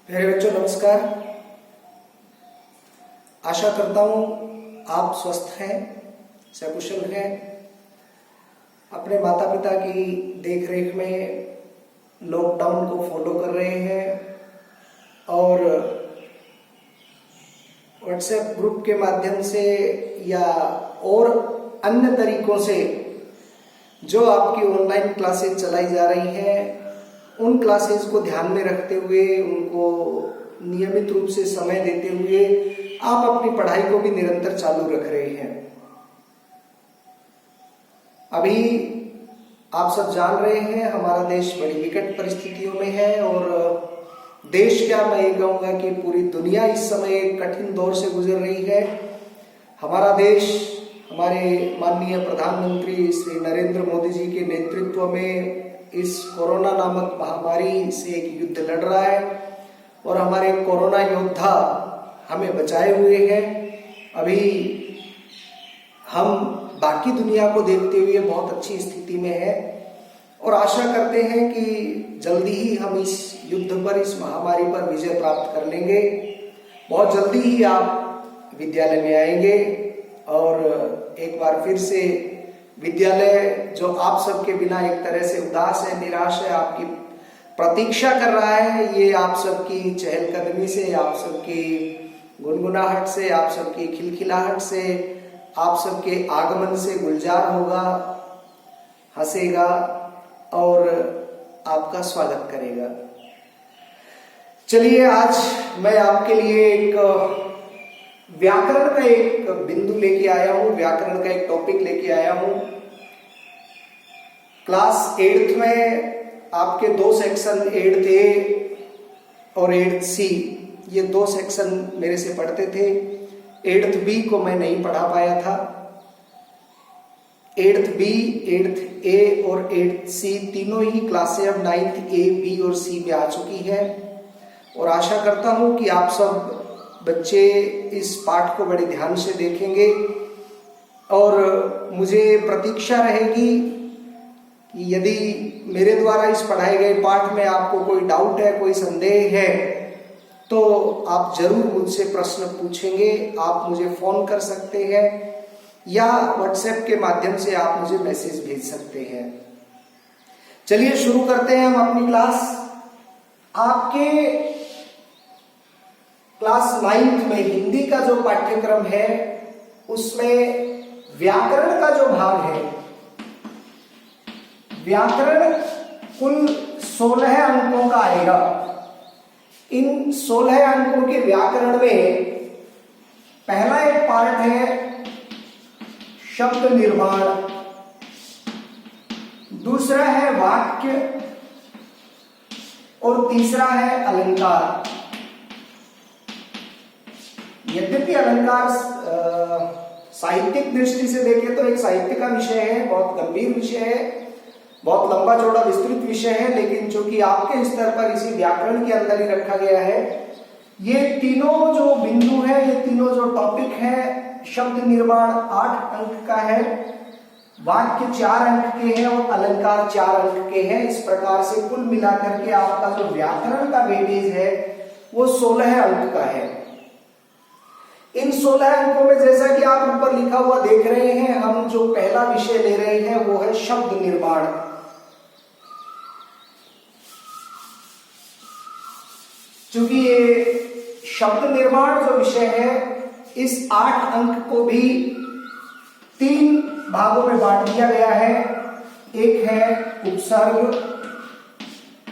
मेरे बच्चों नमस्कार। आशा करता हूँ आप स्वस्थ हैं, सकुशल हैं, अपने माता पिता की देख रेख में लॉकडाउन को फॉलो कर रहे हैं और व्हाट्सएप ग्रुप के माध्यम से या और अन्य तरीकों से जो आपकी ऑनलाइन क्लासेस चलाई जा रही हैं उन क्लासेस को ध्यान में रखते हुए उनको नियमित रूप से समय देते हुए आप अपनी पढ़ाई को भी निरंतर चालू रख रहे हैं। अभी आप सब जान रहे हैं हमारा देश बड़ी विकट परिस्थितियों में है और देश क्या, मैं ये कहूँगा कि पूरी दुनिया इस समय एक कठिन दौर से गुजर रही है। हमारा देश हमारे माननीय प्रधानमंत्री श्री नरेंद्र मोदी जी के नेतृत्व में इस कोरोना नामक महामारी से एक युद्ध लड़ रहा है और हमारे कोरोना योद्धा हमें बचाए हुए हैं। अभी हम बाकी दुनिया को देखते हुए बहुत अच्छी स्थिति में है और आशा करते हैं कि जल्दी ही हम इस युद्ध पर, इस महामारी पर विजय प्राप्त कर लेंगे। बहुत जल्दी ही आप विद्यालय में आएंगे और एक बार फिर से विद्यालय जो आप सबके बिना एक तरह से उदास है, निराश है, आपकी प्रतीक्षा कर रहा है, ये आप सबकी चहलकदमी से, आप सबकी गुनगुनाहट से, आप सबकी खिलखिलाहट से, आप सबके आगमन से गुलजार होगा, हंसेगा और आपका स्वागत करेगा। चलिए आज मैं आपके लिए एक व्याकरण का एक बिंदु लेके आया हूं, व्याकरण का एक टॉपिक लेके आया हूं। क्लास 8th में आपके दो सेक्शन 8th A और 8th C, ये दो सेक्शन मेरे से पढ़ते थे। 8th B को मैं नहीं पढ़ा पाया था। 8th B, 8th A और 8th C तीनों ही क्लासें अब 9th A, B और C में आ चुकी है और आशा करता हूं कि आप सब बच्चे इस पाठ को बड़े ध्यान से देखेंगे और मुझे प्रतीक्षा रहेगी कि यदि मेरे द्वारा इस पढ़ाए गए पाठ में आपको कोई डाउट है, कोई संदेह है तो आप जरूर मुझसे प्रश्न पूछेंगे। आप मुझे फोन कर सकते हैं या व्हाट्सएप के माध्यम से आप मुझे मैसेज भेज सकते हैं। चलिए शुरू करते हैं हम अपनी क्लास। आपके क्लास 9th में हिंदी का जो पाठ्यक्रम है उसमें व्याकरण का जो भाग है, व्याकरण कुल 16 अंकों का आएगा। इन 16 अंकों के व्याकरण में पहला एक पार्ट है शब्द निर्माण, दूसरा है वाक्य और तीसरा है अलंकार। यद्यपि अलंकार साहित्यिक दृष्टि से देखें तो एक साहित्य का विषय है, बहुत गंभीर विषय है, बहुत लंबा चौड़ा विस्तृत विषय है, लेकिन चूंकि आपके स्तर पर इसी व्याकरण के अंदर ही रखा गया है, ये तीनों जो बिंदु है, ये तीनों जो टॉपिक है, शब्द निर्माण 8 अंक का है, वाक्य 4 अंक के हैं और अलंकार 4 अंक के हैं। इस प्रकार से कुल मिलाकर के आपका जो व्याकरण का वेटेज है वो 16 अंक का है। इन 16 अंकों में जैसा कि आप ऊपर लिखा हुआ देख रहे हैं, हम जो पहला विषय ले रहे हैं वो है शब्द निर्माण। क्योंकि ये शब्द निर्माण जो विषय है इस 8 अंक को भी 3 भागों में बांट दिया गया है। एक है उपसर्ग,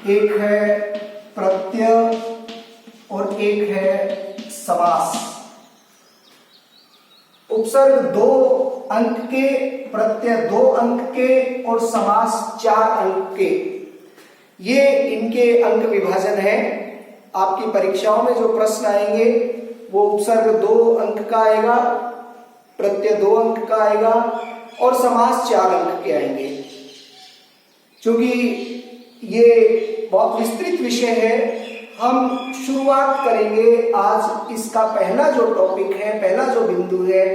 एक है प्रत्यय और एक है समास। उपसर्ग 2 अंक के, प्रत्यय 2 अंक के और समास 4 अंक के, ये इनके अंक विभाजन है। आपकी परीक्षाओं में जो प्रश्न आएंगे वो उपसर्ग 2 अंक का आएगा, प्रत्यय 2 अंक का आएगा और समास 4 अंक के आएंगे। क्योंकि ये बहुत विस्तृत विषय है, हम शुरुआत करेंगे आज इसका पहला जो टॉपिक है, पहला जो बिंदु है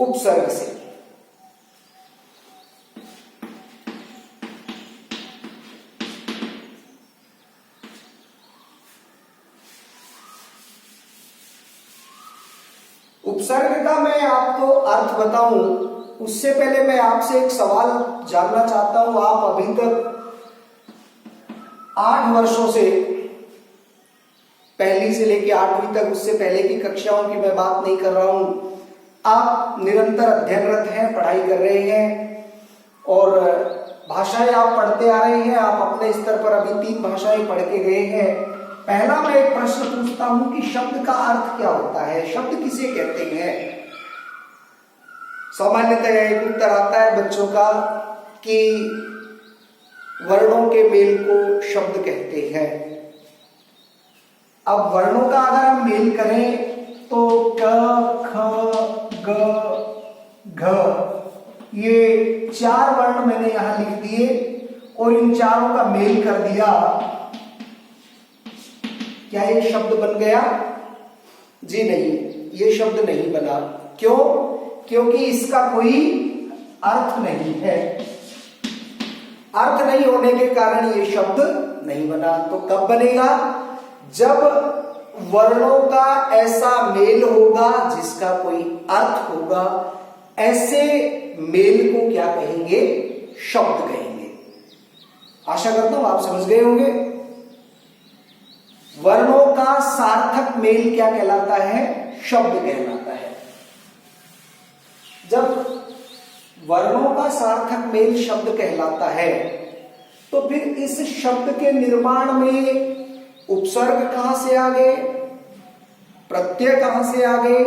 उपसर्ग से। उपसर्ग का मैं आपको अर्थ बताऊं उससे पहले मैं आपसे एक सवाल जानना चाहता हूं। आप अभी तक 8 वर्षों से, पहली से लेकर 8वीं तक, उससे पहले की कक्षाओं की मैं बात नहीं कर रहा हूं, आप निरंतर अध्ययनरत हैं, पढ़ाई कर रहे हैं और भाषाएं आप पढ़ते आ रहे हैं। आप अपने स्तर पर अभी 3 भाषाएं पढ़ के गए हैं। पहला मैं एक प्रश्न पूछता हूं कि शब्द का अर्थ क्या होता है, शब्द किसे कहते हैं। सामान्यतः एक उत्तर आता है बच्चों का कि वर्णों के मेल को शब्द कहते हैं। अब वर्णों का अगर हम मेल करें तो क, ख, ग, घ, ये 4 वर्ण मैंने यहां लिख दिए और इन चारों का मेल कर दिया, क्या ये शब्द बन गया? जी नहीं, ये शब्द नहीं बना। क्यों? क्योंकि इसका कोई अर्थ नहीं है। अर्थ नहीं होने के कारण ये शब्द नहीं बना। तो कब बनेगा? जब वर्णों का ऐसा मेल होगा जिसका कोई अर्थ होगा। ऐसे मेल को क्या कहेंगे? शब्द कहेंगे। आशा करता हूं आप समझ गए होंगे। वर्णों का सार्थक मेल क्या कहलाता है? शब्द कहलाता है। जब वर्णों का सार्थक मेल शब्द कहलाता है तो फिर इस शब्द के निर्माण में उपसर्ग कहां से आ गए, प्रत्यय कहां से आ गए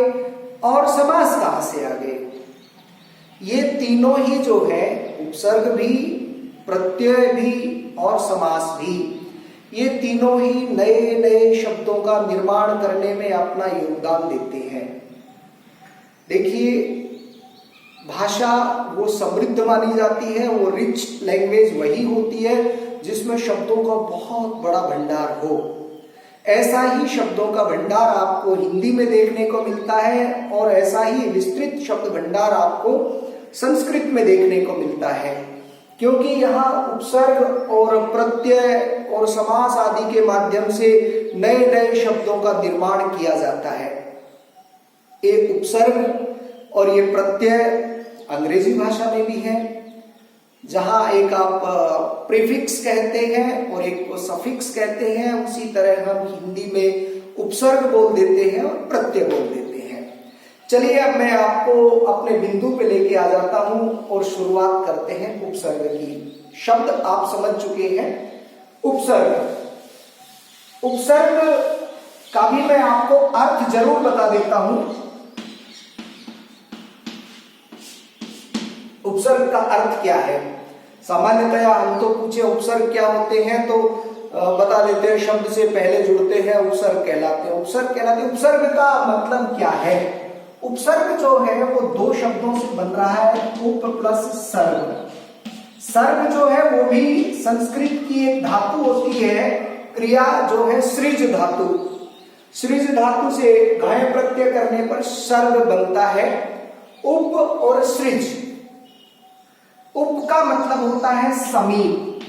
और समास कहां से आ गए? ये तीनों ही जो है, उपसर्ग भी, प्रत्यय भी और समास भी, ये तीनों ही नए नए शब्दों का निर्माण करने में अपना योगदान देते हैं। देखिए, भाषा वो समृद्ध मानी जाती है, वो रिच लैंग्वेज वही होती है जिसमें शब्दों का बहुत बड़ा भंडार हो। ऐसा ही शब्दों का भंडार आपको हिंदी में देखने को मिलता है और ऐसा ही विस्तृत शब्द भंडार आपको संस्कृत में देखने को मिलता है, क्योंकि यहाँ उपसर्ग और प्रत्यय और समास आदि के माध्यम से नए नए शब्दों का निर्माण किया जाता है। एक उपसर्ग और ये प्रत्यय अंग्रेजी भाषा में भी है, जहां एक आप प्रीफिक्स कहते हैं और एक को सफिक्स कहते हैं, उसी तरह हम हिंदी में उपसर्ग बोल देते हैं और प्रत्यय बोल देते हैं। चलिए, अब मैं आपको अपने बिंदु पे लेके आ जाता हूं और शुरुआत करते हैं उपसर्ग की। शब्द आप समझ चुके हैं। उपसर्ग, उपसर्ग का भी मैं आपको अर्थ जरूर बता देता हूं। उपसर्ग का अर्थ क्या है? सामान्यतया हम तो पूछे उपसर्ग क्या होते हैं तो बता देते हैं, शब्द से पहले जुड़ते हैं उपसर्ग कहलाते हैं। उपसर्ग कहलाते हैं। उपसर्ग का मतलब क्या है? उपसर्ग जो है वो 2 शब्दों से बन रहा है, उप प्लस सर्ग। सर्ग जो है वो भी संस्कृत की एक धातु होती है, क्रिया जो है सृज धातु। सृज धातु से घाय प्रत्यय करने पर सर्ग बनता है। उप और सृज, उप का मतलब होता है समीप,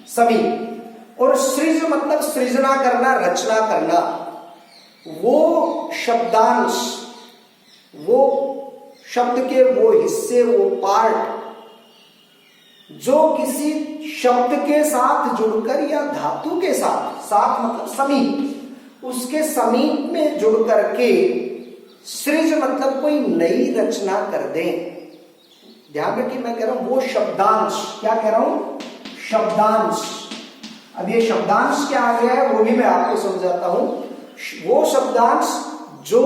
समीप, और सृज मतलब सृजना करना, रचना करना। वो शब्दांश, वो शब्द के वो हिस्से, वो पार्ट जो किसी शब्द के साथ जुड़कर या धातु के साथ, साथ मतलब समीप, उसके समीप में जुड़ करके सृज मतलब कोई नई रचना कर दे। ध्यान रखिए, मैं कह रहा हूं वो शब्दांश। क्या कह रहा हूं? शब्दांश। अब ये शब्दांश क्या आ गया है वो भी मैं आपको समझाता हूं। वो शब्दांश जो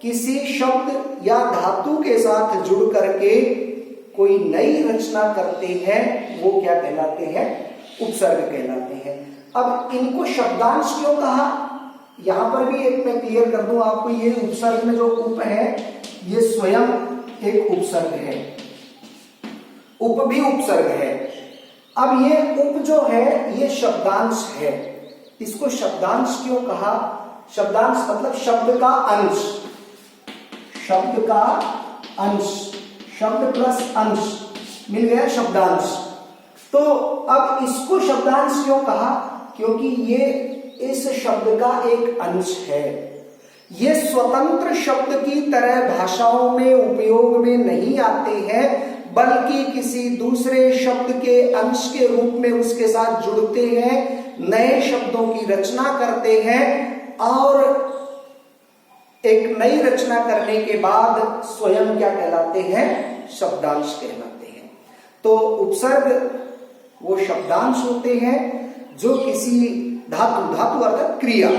किसी शब्द या धातु के साथ जुड़ करके कोई नई रचना करते हैं वो क्या कहलाते हैं? उपसर्ग कहलाते हैं। अब इनको शब्दांश क्यों कहा, यहां पर भी एक मैं क्लियर कर दूं आपको। ये उपसर्ग में जो उप है ये स्वयं एक उपसर्ग है, उप भी उपसर्ग है। अब ये उप जो है ये शब्दांश है। इसको शब्दांश क्यों कहा? शब्दांश मतलब शब्द का अंश, शब्द का अंश, शब्द प्लस अंश मिल गया शब्दांश। तो अब इसको शब्दांश क्यों कहा? क्योंकि ये इस शब्द का एक अंश है। ये स्वतंत्र शब्द की तरह भाषाओं में उपयोग में नहीं आते हैं, बल्कि किसी दूसरे शब्द के अंश के रूप में उसके साथ जुड़ते हैं, नए शब्दों की रचना करते हैं और एक नई रचना करने के बाद स्वयं क्या कहलाते हैं? शब्दांश कहलाते हैं। तो उपसर्ग वो शब्दांश होते हैं जो किसी धातु अर्थात क्रिया,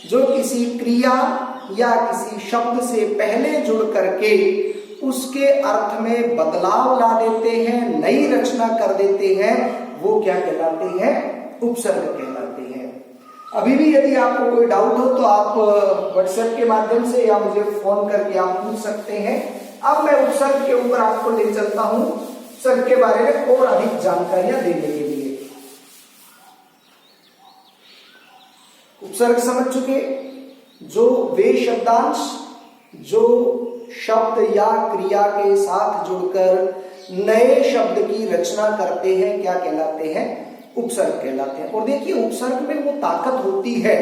जो किसी क्रिया या किसी शब्द से पहले जुड़ करके उसके अर्थ में बदलाव ला देते हैं, नई रचना कर देते हैं, वो क्या कहलाते हैं? उपसर्ग कहलाते हैं। अभी भी यदि आपको कोई डाउट हो तो आप व्हाट्सएप के माध्यम से या मुझे फोन करके आप पूछ सकते हैं। अब मैं उपसर्ग के ऊपर आपको ले चलता हूं, उपसर्ग के बारे में और अधिक जानकारियां देने के लिए। उपसर्ग समझ चुके, जो वे शब्दांश जो शब्द या क्रिया के साथ जुड़कर नए शब्द की रचना करते हैं, क्या कहलाते हैं? उपसर्ग कहलाते हैं। और देखिए उपसर्ग में वो ताकत होती है,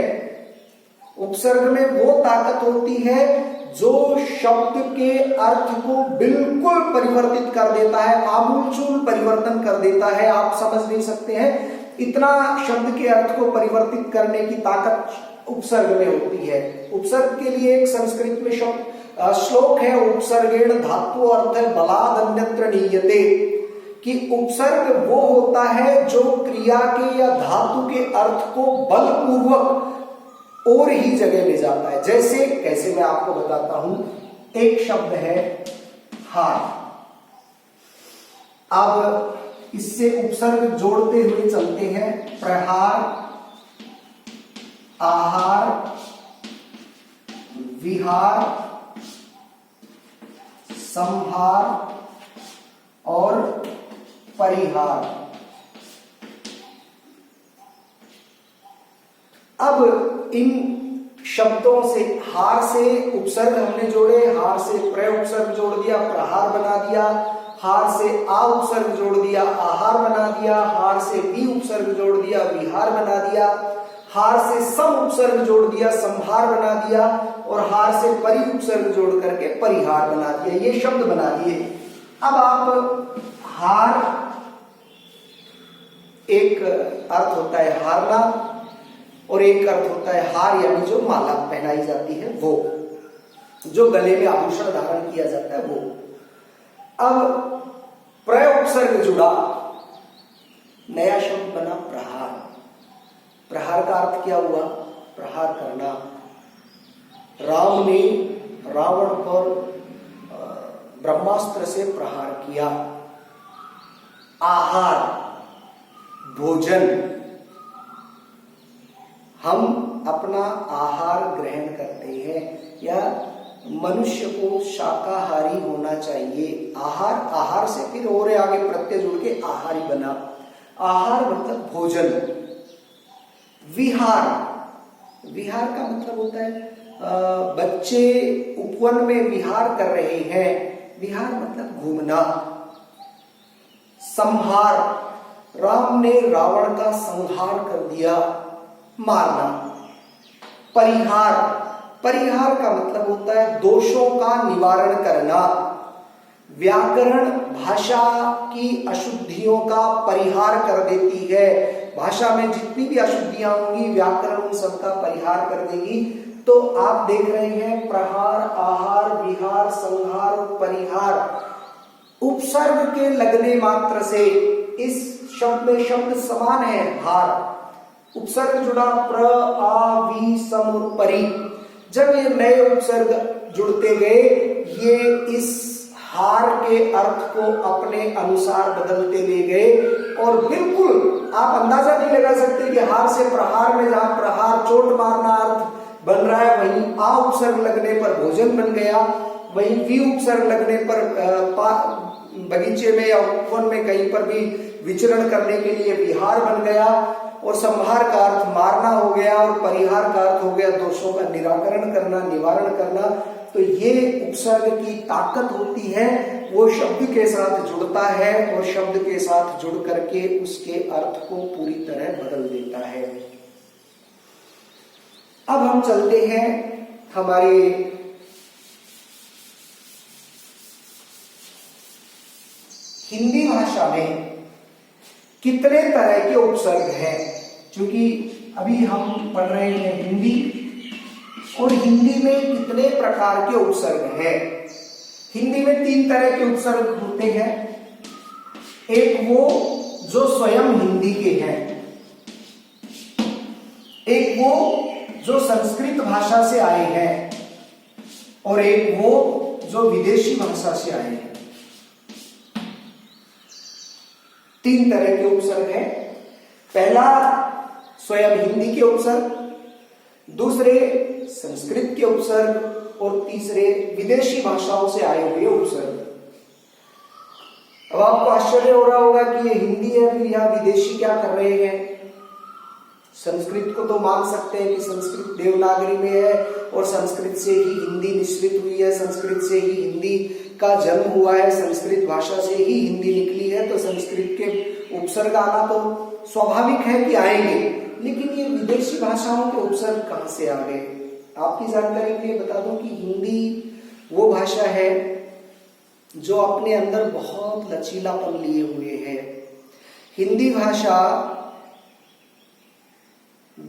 उपसर्ग में वो ताकत होती है जो शब्द के अर्थ को बिल्कुल परिवर्तित कर देता है, आमूलचूल परिवर्तन कर देता है। आप समझ नहीं सकते हैं इतना शब्द के अर्थ को परिवर्तित करने की ताकत उपसर्ग में होती है। उपसर्ग के लिए एक संस्कृत में शब्द श्लोक है, उपसर्गेण धातु अर्थ बलाद अन्यत्र नीयते, कि उपसर्ग वो होता है जो क्रिया के या धातु के अर्थ को बलपूर्वक और ही जगह ले जाता है। जैसे कैसे मैं आपको बताता हूं, एक शब्द है हार, अब इससे उपसर्ग जोड़ते हुए चलते हैं, प्रहार, आहार, विहार, संहार और परिहार। अब इन शब्दों से, हार से उपसर्ग हमने जोड़े, हार से प्र उपसर्ग जोड़ दिया, प्रहार बना दिया, हार से आ उपसर्ग जोड़ दिया, आहार बना दिया, हार से वी उपसर्ग जोड़ दिया, विहार बना दिया, हार से सम उपसर्ग जोड़ दिया, संहार बना दिया, और हार से परि उपसर्ग जोड़ करके परिहार बना दिया। ये शब्द बना दिए। अब आप हार, एक अर्थ होता है हारना और एक अर्थ होता है हार, यानी जो माला पहनाई जाती है, वो जो गले में आभूषण धारण किया जाता है, वो। अब प्र उपसर्ग जुड़ा, नया शब्द बना प्रहार। प्रहार का अर्थ क्या हुआ? प्रहार करना। राम ने रावण पर ब्रह्मास्त्र से प्रहार किया। आहार, भोजन, हम अपना आहार ग्रहण करते हैं, या मनुष्य को शाकाहारी होना चाहिए। आहार, आहार से फिर और आगे प्रत्यय जुड़ के आहारी बना। आहार मतलब भोजन। विहार, विहार का मतलब होता है बच्चे उपवन में विहार कर रहे हैं, विहार मतलब घूमना। संहार, राम ने रावण का संहार कर दिया, मारना। परिहार, परिहार का मतलब होता है दोषों का निवारण करना। व्याकरण भाषा की अशुद्धियों का परिहार कर देती है। भाषा में जितनी भी अशुद्धियां होंगी, व्याकरण उन सबका परिहार कर देगी। तो आप देख रहे हैं प्रहार, आहार, विहार, संहार और परिहार उपसर्ग के लगने मात्र से इस शब्द में शब्द समान है। हार, उपसर्ग जुड़ा प्र, आ, वी, सम और परि। जब ये नए उपसर्ग जुड़ते गए, ये इस हार के अर्थ को अपने अनुसार बदलते ले गए, और बिल्कुल आप अंदाजा नहीं लगा सकते कि हार से प्रहार में जहां प्रहार चोट मारना अर्थ बन रहा है, वहीं आ उपसर्ग लगने पर भोजन बन गया, वहीं वी उपसर्ग लगने पर बगीचे में या उपवन में कहीं पर भी विचरण करने के लिए विहार बन गया, और संहार का अर्थ मारना हो गया, और परिहार का अर्थ हो गया दोषों का निराकरण करना, निवारण करना। तो ये उपसर्ग की ताकत होती है, वो शब्द के साथ जुड़ता है और शब्द के साथ जुड़ करके उसके अर्थ को पूरी तरह बदल देता है। अब हम चलते हैं हमारे हिंदी भाषा में कितने तरह के उपसर्ग हैं। क्योंकि अभी हम पढ़ रहे हैं हिंदी, और हिंदी में कितने प्रकार के उपसर्ग हैं। हिंदी में 3 तरह के उपसर्ग होते हैं। एक वो जो स्वयं हिंदी के हैं, एक वो जो संस्कृत भाषा से आए हैं, और एक वो जो विदेशी भाषा से आए हैं। 3 तरह के उपसर्ग हैं। पहला स्वयं हिंदी के उपसर्ग, दूसरे संस्कृत के उपसर्ग, और तीसरे विदेशी भाषाओं से आए हुए उपसर्ग। अब आपको आश्चर्य हो रहा होगा कि ये हिंदी है, फिर यहां विदेशी क्या कर रहे हैं। संस्कृत को तो मान सकते हैं कि संस्कृत देवनागरी में है और संस्कृत से ही हिंदी निश्रित हुई है, संस्कृत से ही हिंदी का जन्म हुआ है, संस्कृत भाषा से ही हिंदी निकली है, तो संस्कृत के उपसर्ग आना तो स्वाभाविक है कि आएंगे। लेकिन ये विदेशी भाषाओं के उपसर्ग कहां से आ गए? आपकी जानकारी के लिए बता दूं कि हिंदी वो भाषा है जो अपने अंदर बहुत लचीलापन लिए हुए है। हिंदी भाषा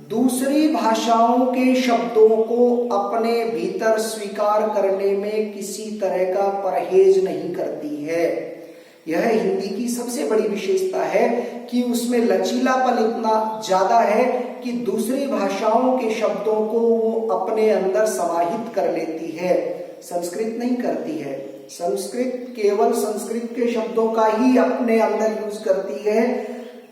दूसरी भाषाओं के शब्दों को अपने भीतर स्वीकार करने में किसी तरह का परहेज नहीं करती है। यह हिंदी की सबसे बड़ी विशेषता है कि उसमें लचीलापन इतना ज्यादा है कि दूसरी भाषाओं के शब्दों को वो अपने अंदर समाहित कर लेती है। संस्कृत नहीं करती है। संस्कृत केवल संस्कृत के शब्दों का ही अपने अंदर यूज करती है,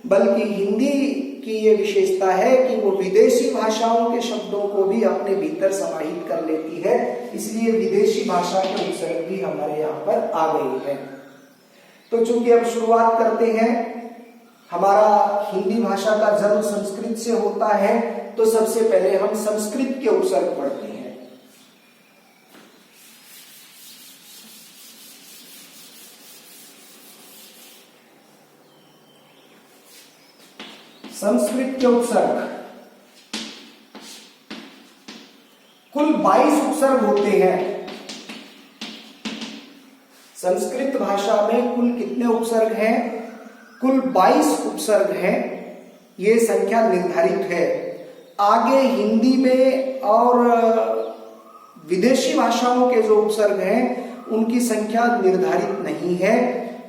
बल्कि हिंदी की ये विशेषता है कि वो विदेशी भाषाओं के शब्दों को भी अपने भीतर समाहित कर लेती है। इसलिए विदेशी भाषा के उपसर्ग भी हमारे यहाँ पर आ गए हैं। तो चूंकि अब शुरुआत करते हैं, हमारा हिंदी भाषा का जन्म संस्कृत से होता है, तो सबसे पहले हम संस्कृत के उपसर्ग पढ़ते हैं। संस्कृत के उपसर्ग कुल 22 उपसर्ग होते हैं। संस्कृत भाषा में कुल कितने उपसर्ग हैं? कुल 22 उपसर्ग हैं। ये संख्या निर्धारित है। आगे हिंदी में और विदेशी भाषाओं के जो उपसर्ग हैं उनकी संख्या निर्धारित नहीं है।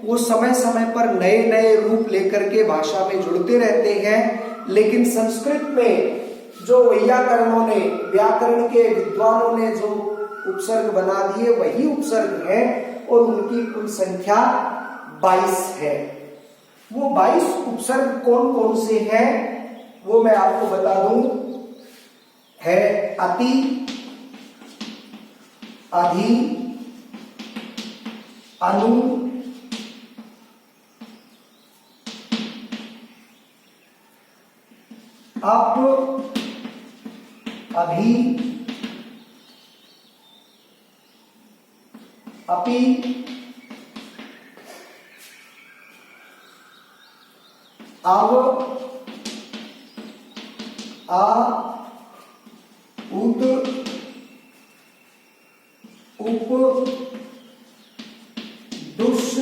वो समय समय पर नए नए रूप लेकर के भाषा में जुड़ते रहते हैं। लेकिन संस्कृत में जो वैयाकरणों ने, व्याकरण के विद्वानों ने जो उपसर्ग बना दिए वही उपसर्ग हैं, और उनकी कुल संख्या 22 है। वो 22 उपसर्ग कौन कौन से हैं वो मैं आपको बता दूं। है अति, अधि, अनु, अप, अभि, अपि, अव, आ, उत, उप, दुष,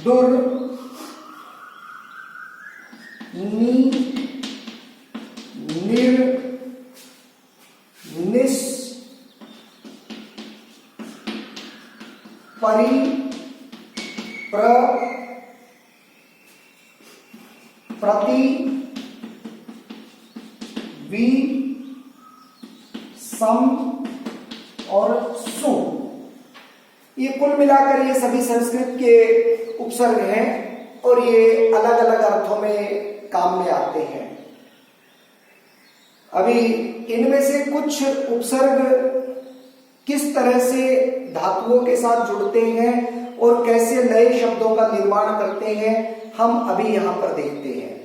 दुर, नि, निर, निस, परि, प्र, प्रति, वि, सम और सु। ये कुल मिलाकर ये सभी संस्कृत के उपसर्ग हैं और ये अलग अलग अर्थों में काम में आते हैं। अभी इनमें से कुछ उपसर्ग किस तरह से धातुओं के साथ जुड़ते हैं और कैसे नए शब्दों का निर्माण करते हैं हम अभी यहां पर देखते हैं।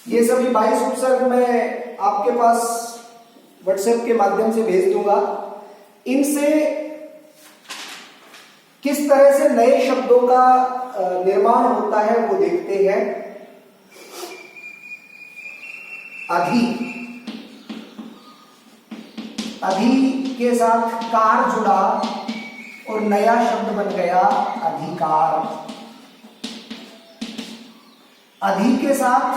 ये सभी 22 उपसर्ग मैं आपके पास व्हाट्सएप के माध्यम से भेज दूंगा। इनसे किस तरह से नए शब्दों का निर्माण होता है वो देखते हैं। अधि, अधि के साथ कार जुड़ा और नया शब्द बन गया अधिकार। अधि के साथ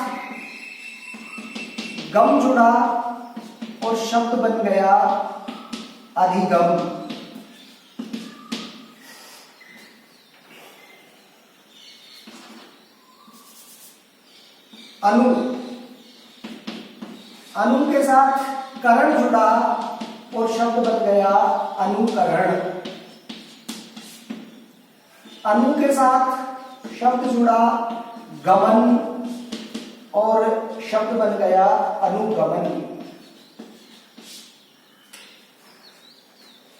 गम जुड़ा और शब्द बन गया अधिगम। अनु, अनु के साथ करण जुड़ा और शब्द बन गया अनुकरण। अनु के साथ शब्द जुड़ा गमन और शब्द बन गया अनुगमन।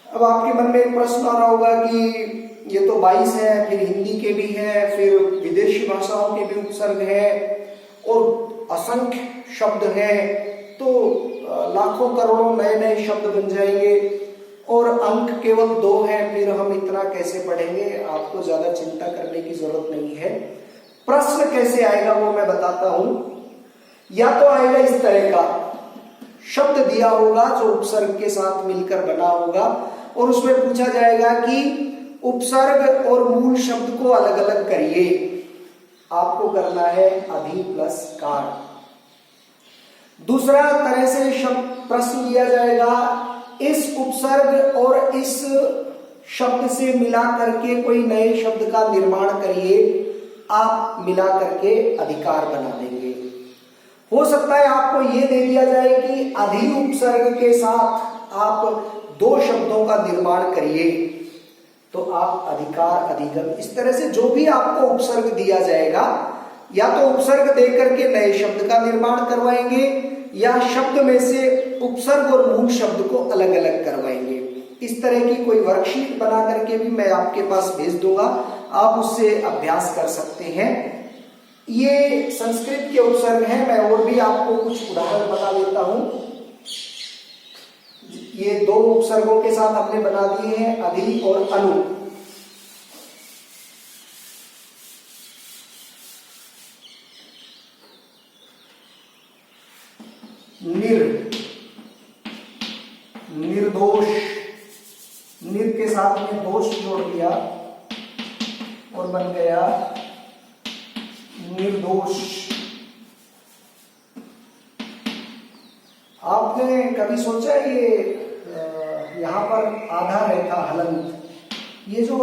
अब आपके मन में एक प्रश्न आ रहा होगा कि ये तो 22 है, फिर हिंदी के भी है, फिर विदेशी भाषाओं के भी उपसर्ग है और असंख्य शब्द है, तो लाखों करोड़ों नए नए शब्द बन जाएंगे और अंक केवल 2 है, फिर हम इतना कैसे पढ़ेंगे। आपको ज्यादा चिंता करने की जरूरत नहीं है। प्रश्न कैसे आएगा वो मैं बताता हूं। या तो आएगा इस तरह का, शब्द दिया होगा जो उपसर्ग के साथ मिलकर बना होगा और उसमें पूछा जाएगा कि उपसर्ग और मूल शब्द को अलग अलग करिए। आपको करना है अधि प्लस कार। दूसरा तरह से शब्द प्रश्न दिया जाएगा, इस उपसर्ग और इस शब्द से मिला करके कोई नए शब्द का निर्माण करिए। आप मिला करके अधिकार बना देंगे। हो सकता है आपको यह दे दिया जाए कि अधि उपसर्ग के साथ आप 2 शब्दों का निर्माण करिए, तो आप अधिकार अधिगम, इस तरह से जो भी आपको उपसर्ग दिया जाएगा, या तो उपसर्ग देकर के नए शब्द का निर्माण करवाएंगे या शब्द में से उपसर्ग और मूल शब्द को अलग अलग करवाएंगे। इस तरह की कोई वर्कशीट बना करके भी मैं आपके पास भेज दूंगा, आप उससे अभ्यास कर सकते हैं। ये संस्कृत के उपसर्ग हैं, मैं और भी आपको कुछ उदाहरण बता देता हूं। ये 2 उपसर्गों के साथ हमने बना दिए हैं, अधि और अनु। निर्दोष, निर के साथ में दोष जोड़ दिया और बन गया निर्दोष। आपने कभी सोचा ये यहां पर आधा रहता हलंत, ये जो